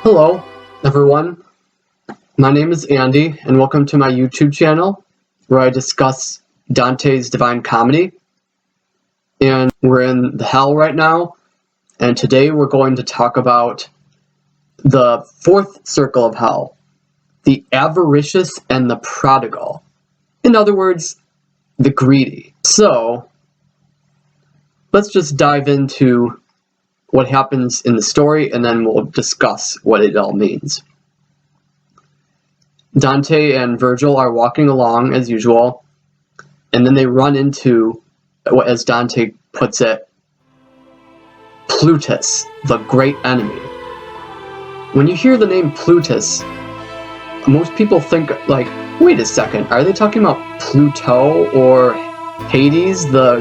Hello, everyone. My name is Andy, and welcome to my YouTube channel, where I discuss Dante's Divine Comedy. And we're in the hell right now, and today we're going to talk about the fourth circle of hell, the avaricious and the prodigal. In other words, the greedy. So, let's just dive into what happens in the story, and then we'll discuss what it all means. Dante and Virgil are walking along as usual, and then they run into, as Dante puts it, Plutus, the great enemy. When you hear the name Plutus, most people think like, wait a second, are they talking about Pluto or Hades, the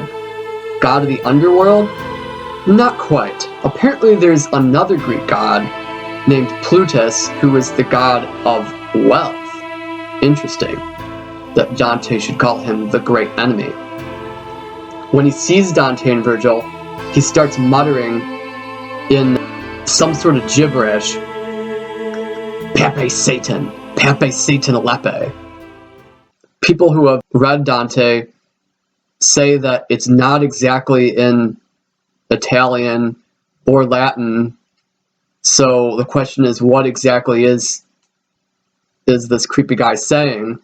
god of the underworld? Not quite. Apparently there's another Greek god named Plutus who is the god of wealth. Interesting that Dante should call him the great enemy. When he sees Dante and Virgil, he starts muttering in some sort of gibberish, Pape Satan Alepe. People who have read Dante say that it's not exactly in Italian or Latin, so the question is, what exactly is this creepy guy saying?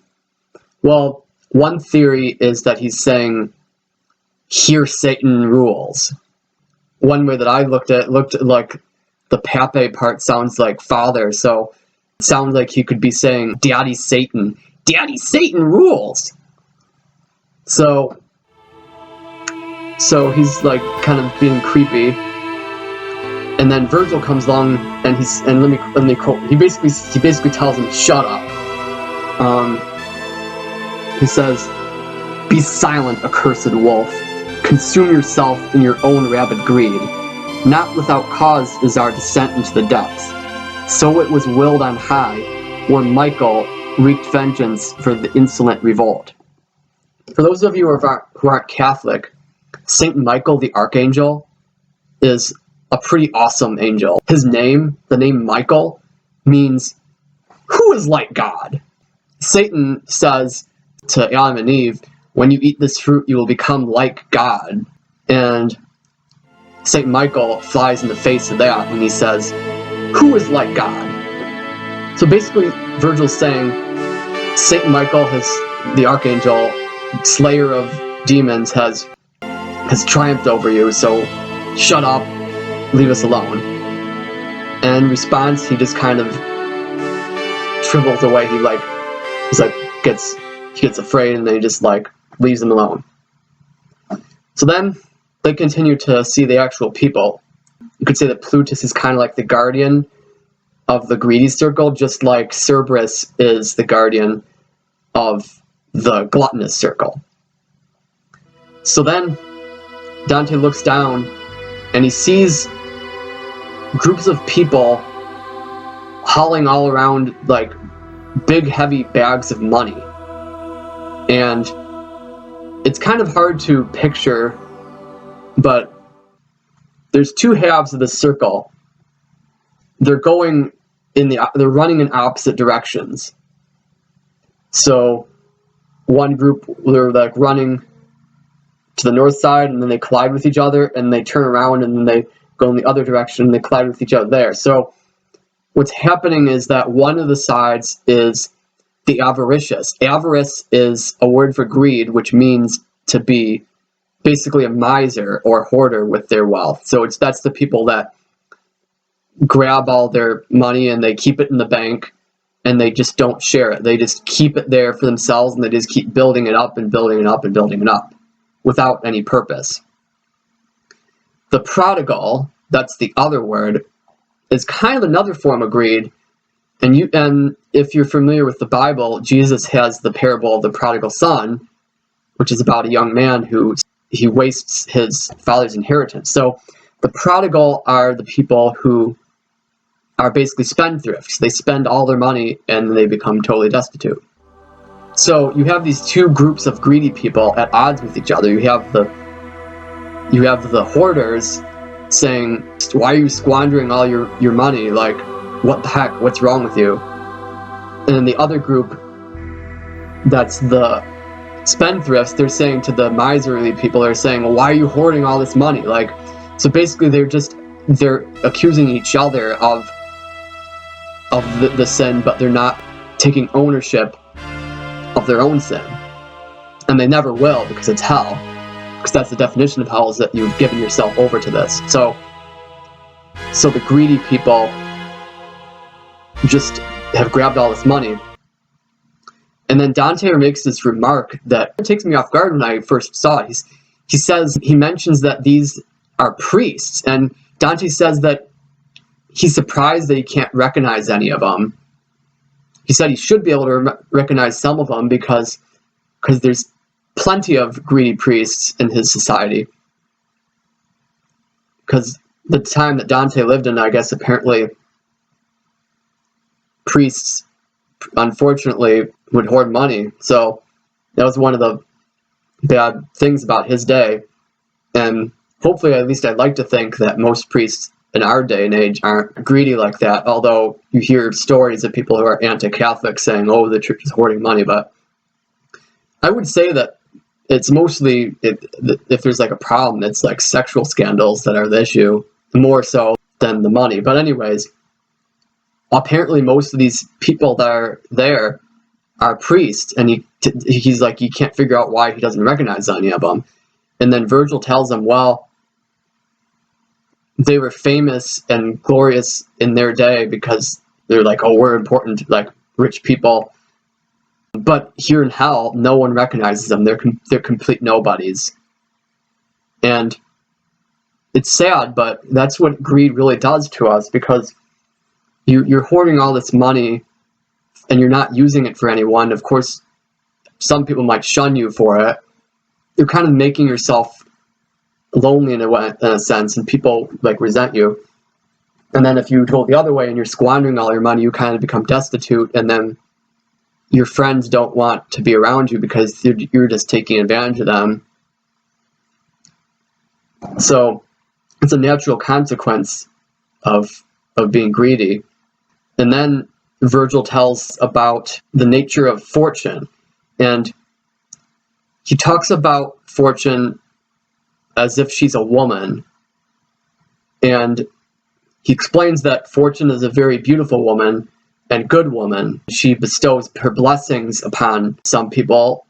Well, one theory is that he's saying, "Here Satan rules." One way that I looked at like the Pape part sounds like father, so it sounds like he could be saying, Daddy Satan rules. So he's like kind of being creepy, and then Virgil comes along and let me quote. He basically tells him, "Shut up." He says, "Be silent, accursed wolf. Consume yourself in your own rabid greed. Not without cause is our descent into the depths. So it was willed on high, where Michael wreaked vengeance for the insolent revolt." For those of you who aren't Catholic, Saint Michael the Archangel is a pretty awesome angel. His name, the name Michael, means who is like God. Satan says to Adam and Eve, when you eat this fruit, you will become like God. And Saint Michael flies in the face of that when he says, who is like God? So basically, Virgil's saying, Saint Michael, the Archangel, slayer of demons, has triumphed over you, so shut up, leave us alone. And in response, he just kind of shrivels away. He gets afraid, and then he just leaves them alone. So then they continue to see the actual people. You could say that Plutus is kind of like the guardian of the greedy circle, just like Cerberus is the guardian of the gluttonous circle. So then Dante looks down and he sees groups of people hauling all around like big heavy bags of money. And it's kind of hard to picture, but there's two halves of the circle. They're running in opposite directions. So one group, they're like running to the north side, and then they collide with each other, and they turn around, and then they go in the other direction, and they collide with each other there. So what's happening is that one of the sides is the avaricious. Avarice is a word for greed, which means to be basically a miser or hoarder with their wealth. So that's the people that grab all their money and they keep it in the bank, and they just don't share it. They just keep it there for themselves, and they just keep building it up and building it up and building it up without any purpose. The prodigal, that's the other word, is kind of another form of greed. And if you're familiar with the Bible, Jesus has the parable of the prodigal son, which is about a young man who he wastes his father's inheritance. So the prodigal are the people who are basically spendthrifts. They spend all their money and they become totally destitute. So you have these two groups of greedy people at odds with each other. You have the hoarders saying, why are you squandering all your money? Like, what the heck, what's wrong with you? And then the other group, that's the spendthrifts, they're saying to the miserly people, they're saying, well, why are you hoarding all this money? Like, so basically they're accusing each other of the sin, but they're not taking ownership of their own sin. And they never will, because it's hell. Because that's the definition of hell, is that you've given yourself over to this. So the greedy people just have grabbed all this money. And then Dante makes this remark that takes me off guard when I first saw it. He mentions that these are priests, and Dante says that he's surprised that he can't recognize any of them. He said he should be able to recognize some of them because there's plenty of greedy priests in his society. Because the time that Dante lived in, I guess apparently priests, unfortunately, would hoard money. So that was one of the bad things about his day. And hopefully, at least I'd like to think that most priests in our day and age aren't greedy like that, although you hear stories of people who are anti-Catholic saying, oh, the church is hoarding money. But I would say that it's mostly, if there's like a problem, it's like sexual scandals that are the issue, more so than the money. But anyways, apparently most of these people that are there are priests, and he's like, he can't figure out why he doesn't recognize any of them. And then Virgil tells him, well, they were famous and glorious in their day because they're like, oh, we're important, like rich people. But here in hell, no one recognizes them. They're complete nobodies. And it's sad, but that's what greed really does to us, because you're hoarding all this money and you're not using it for anyone. Of course, some people might shun you for it. You're kind of making yourself lonely in a sense, and people like resent you. And then if you go the other way and you're squandering all your money, you kind of become destitute, and then your friends don't want to be around you because you're just taking advantage of them. So it's a natural consequence of being greedy. And then Virgil tells about the nature of fortune, and he talks about fortune as if she's a woman, and he explains that fortune is a very beautiful woman and good woman. She bestows her blessings upon some people,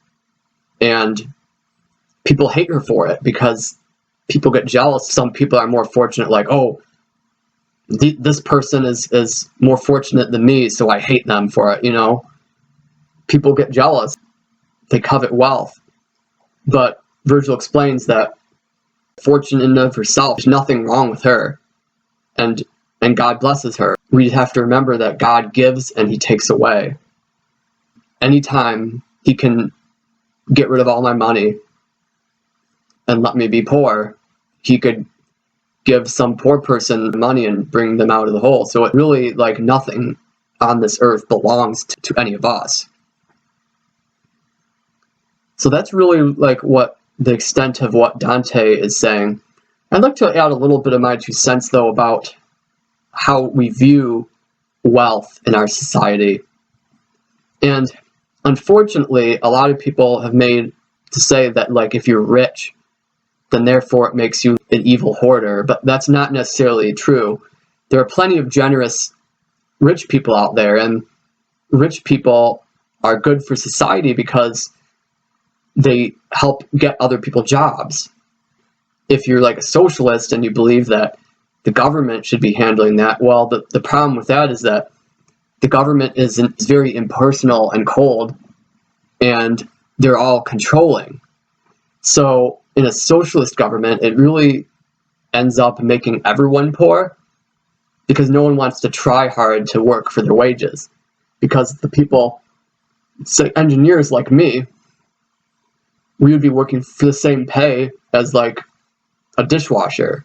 and people hate her for it because people get jealous. Some people are more fortunate, like, oh, this person is more fortunate than me, so I hate them for it, you know? People get jealous. They covet wealth. But Virgil explains that fortune in and of herself, there's nothing wrong with her. And God blesses her. We have to remember that God gives and he takes away. Anytime he can get rid of all my money and let me be poor, he could give some poor person money and bring them out of the hole. So it really, like, nothing on this earth belongs to any of us. So that's really like what the extent of what Dante is saying. I'd like to add a little bit of my 2 cents, though, about how we view wealth in our society. And unfortunately, a lot of people have made to say that, like, if you're rich, then therefore it makes you an evil hoarder. But that's not necessarily true. There are plenty of generous rich people out there, and rich people are good for society because they help get other people jobs. If you're like a socialist and you believe that the government should be handling that, well, the problem with that is that the government is very impersonal and cold, and they're all controlling. So in a socialist government, it really ends up making everyone poor because no one wants to try hard to work for their wages. Because the people, say engineers like me, we would be working for the same pay as like a dishwasher.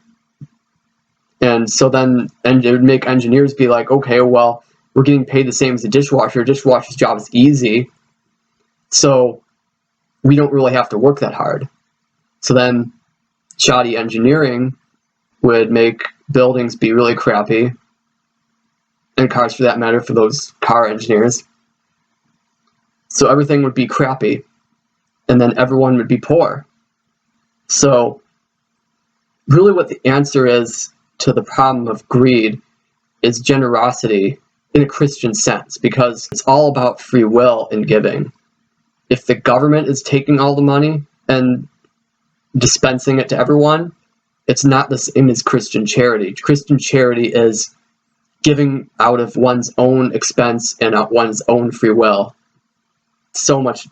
And so then, and it would make engineers be like, okay, well, we're getting paid the same as a dishwasher. A dishwasher's job is easy, so we don't really have to work that hard. So then shoddy engineering would make buildings be really crappy, and cars for that matter for those car engineers. So everything would be crappy, and then everyone would be poor. So really what the answer is to the problem of greed is generosity in a Christian sense, because it's all about free will and giving. If the government is taking all the money and dispensing it to everyone, it's not the same as Christian charity. Christian charity is giving out of one's own expense and out one's own free will. So much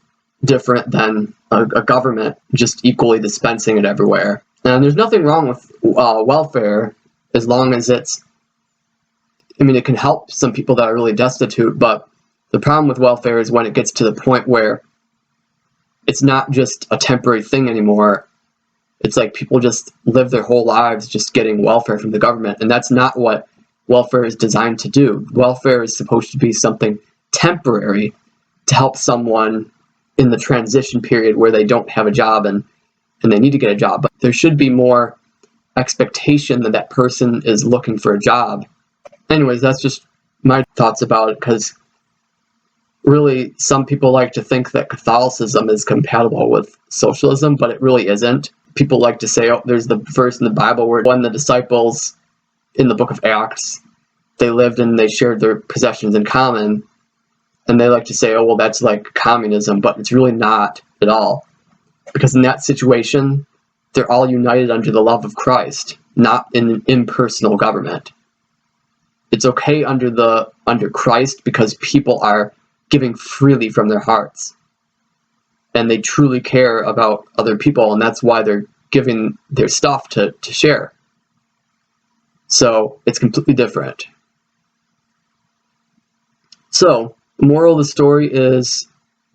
different than a government just equally dispensing it everywhere. And there's nothing wrong with welfare as long as it can help some people that are really destitute, but the problem with welfare is when it gets to the point where it's not just a temporary thing anymore. It's like people just live their whole lives just getting welfare from the government, and that's not what welfare is designed to do. Welfare is supposed to be something temporary to help someone in the transition period where they don't have a job and they need to get a job. But there should be more expectation that that person is looking for a job. Anyways, that's just my thoughts about it, because really some people like to think that Catholicism is compatible with socialism, but it really isn't. People like to say, oh, there's the verse in the Bible where when the disciples in the book of Acts, they lived and they shared their possessions in common, and they like to say, oh, well, that's like communism, but it's really not at all. Because in that situation, they're all united under the love of Christ, not in an impersonal government. It's okay under Christ because people are giving freely from their hearts. And they truly care about other people, and that's why they're giving their stuff to share. So it's completely different. So, the moral of the story is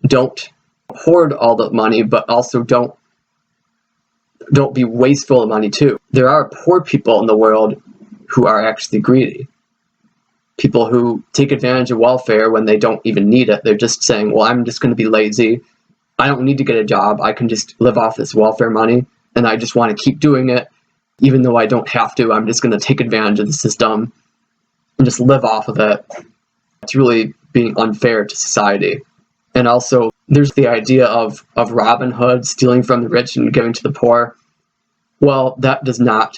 don't hoard all the money, but also don't be wasteful of money too. There are poor people in the world who are actually greedy. People who take advantage of welfare when they don't even need it. They're just saying, well, I'm just going to be lazy. I don't need to get a job. I can just live off this welfare money, and I just want to keep doing it. Even though I don't have to, I'm just going to take advantage of the system and just live off of it. It's really being unfair to society. And also, there's the idea of Robin Hood stealing from the rich and giving to the poor. Well, that does not,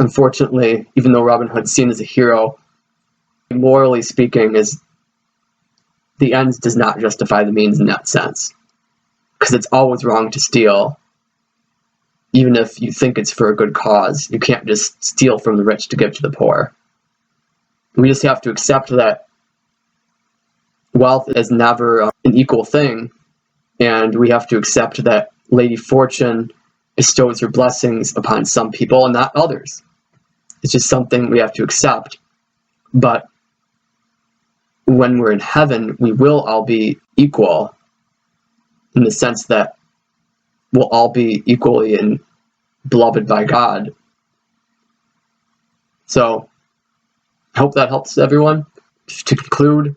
unfortunately, even though Robin Hood's seen as a hero, morally speaking, is the ends does not justify the means in that sense. Because it's always wrong to steal, even if you think it's for a good cause. You can't just steal from the rich to give to the poor. We just have to accept that wealth is never an equal thing, and we have to accept that Lady Fortune bestows her blessings upon some people and not others. It's just something we have to accept. But when we're in heaven, we will all be equal, in the sense that we'll all be equally and beloved by God. So, I hope that helps everyone. To conclude,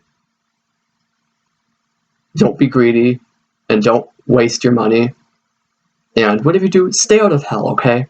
don't be greedy and don't waste your money. And whatever you do, stay out of hell, okay?